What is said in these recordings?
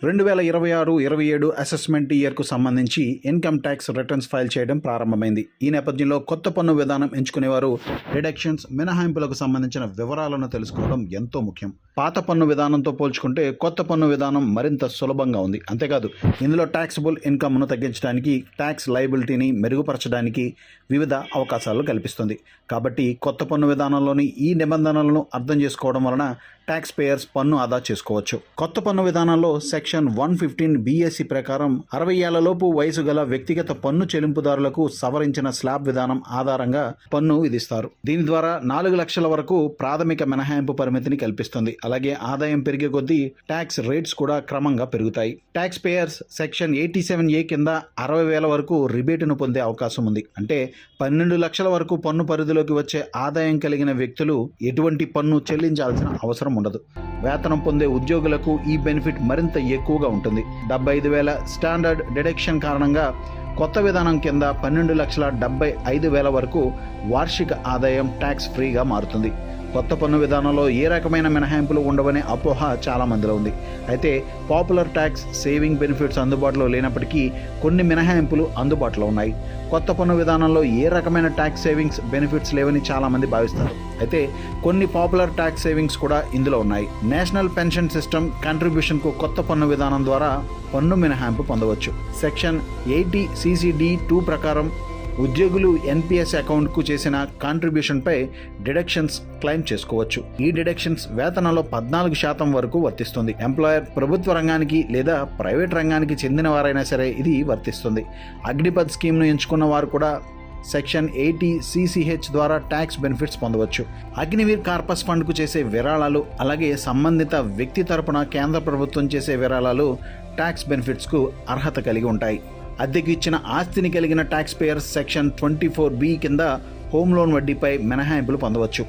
2026-27 assessment ఇయర్కు సంబంధించి income tax returns file చేయడం ప్రారంభమైంది. ఈ నేపథ్యంలో కొత్త పన్ను విధానం ఎంచుకునేవారు డిడక్షన్స్, మినహాయింపులకు సంబంధించిన వివరాలను తెలుసుకోవడం ఎంతో ముఖ్యం. పాత పన్ను విధానంతో పోల్చుకుంటే కొత్త పన్ను విధానం మరింత సులభంగా ఉంది. అంతేకాదు, ఇందులో ట్యాక్సబుల్ ఇన్కమ్ను తగ్గించడానికి, ట్యాక్స్ లయబిలిటీని మెరుగుపరచడానికి వివిధ అవకాశాలు కల్పిస్తుంది. కాబట్టి కొత్త పన్ను విధానంలోని ఈ నిబంధనలను అర్థం చేసుకోవడం వలన ట్యాక్స్ పేయర్స్ పన్ను ఆదా చేసుకోవచ్చు. కొత్త పన్ను విధానంలో సెక్షన్ 115 BAC ప్రకారం 60 ఏళ్లలోపు వయసు గల వ్యక్తిగత పన్ను చెల్లింపుదారులకు సవరించిన స్లాబ్ విధానం ఆధారంగా పన్ను విధిస్తారు. దీని ద్వారా 4 లక్షల వరకు ప్రాథమిక మినహాయింపు పరిమితిని కల్పిస్తుంది. అలాగే ఆదాయం పెరిగే కొద్దీ ట్యాక్స్ రేట్స్ కూడా క్రమంగా పెరుగుతాయి. ట్యాక్స్ పేయర్స్ సెక్షన్ 87A కింద 60,000 వరకు రిబేటును పొందే అవకాశం ఉంది. అంటే 12 లక్షల వరకు పన్ను పరిధిలోకి వచ్చే ఆదాయం కలిగిన వ్యక్తులు ఎటువంటి పన్ను చెల్లించాల్సిన అవసరం ఉండదు. వేతనం పొందే ఉద్యోగులకు ఈ బెనిఫిట్ మరింత ఎక్కువగా ఉంటుంది. 75,000 స్టాండర్డ్ డిడక్షన్ కారణంగా కొత్త విధానం కింద 12,75,000 వరకు వార్షిక ఆదాయం ట్యాక్స్ ఫ్రీగా మారుతుంది. కొత్త పన్ను విధానంలో ఏ రకమైన మినహాయింపులు ఉండవనే అపోహ చాలా మందిలో ఉంది. అయితే పాపులర్ ట్యాక్స్ సేవింగ్ బెనిఫిట్స్ అందుబాటులో లేనప్పటికీ కొన్ని మినహాయింపులు అందుబాటులో ఉన్నాయి. కొత్త పన్ను విధానంలో ఏ రకమైన ట్యాక్స్ సేవింగ్స్ బెనిఫిట్స్ లేవని చాలామంది భావిస్తారు. అయితే కొన్ని పాపులర్ ట్యాక్స్ సేవింగ్స్ కూడా ఇందులో ఉన్నాయి. నేషనల్ పెన్షన్ సిస్టమ్ కంట్రిబ్యూషన్కు కొత్త పన్ను విధానం ద్వారా పన్ను మినహాయింపు పొందవచ్చు. సెక్షన్ 80 CCD2 ప్రకారం ఉద్యోగులు NPS అకౌంట్కు చేసిన కాంట్రిబ్యూషన్పై డిడక్షన్స్ క్లెయిమ్ చేసుకోవచ్చు. ఈ డిడక్షన్స్ వేతనంలో 14% వరకు వర్తిస్తుంది. ఎంప్లాయర్ ప్రభుత్వ రంగానికి లేదా ప్రైవేట్ రంగానికి చెందిన వారైనా సరే ఇది వర్తిస్తుంది. అగ్నిపథ్ స్కీమ్ను ఎంచుకున్న వారు కూడా సెక్షన్ 80 CCH ద్వారా ట్యాక్స్ బెనిఫిట్స్ పొందవచ్చు. అగ్నివీర్ కార్పస్ ఫండ్కు చేసే విరాళాలు, అలాగే సంబంధిత వ్యక్తి తరపున కేంద్ర ప్రభుత్వం చేసే విరాళాలు ట్యాక్స్ బెనిఫిట్స్కు అర్హత కలిగి ఉంటాయి. అద్దెకు ఇచ్చిన ఆస్తిని కలిగిన ట్యాక్స్ పేయర్స్ సెక్షన్ 24B కింద హోమ్ లోన్ వడ్డీపై మినహాయింపులు పొందవచ్చు.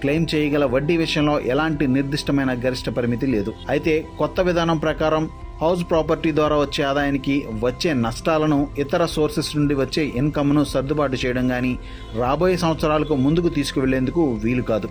క్లెయిమ్ చేయగల వడ్డీ విషయంలో ఎలాంటి నిర్దిష్టమైన గరిష్ట పరిమితి లేదు. అయితే కొత్త విధానం ప్రకారం హౌస్ ప్రాపర్టీ ద్వారా వచ్చే ఆదాయానికి వచ్చే నష్టాలను ఇతర సోర్సెస్ నుండి వచ్చే ఇన్కమ్ను సర్దుబాటు చేయడం కానీ రాబోయే సంవత్సరాలకు ముందుకు తీసుకువెళ్లేందుకు వీలు కాదు.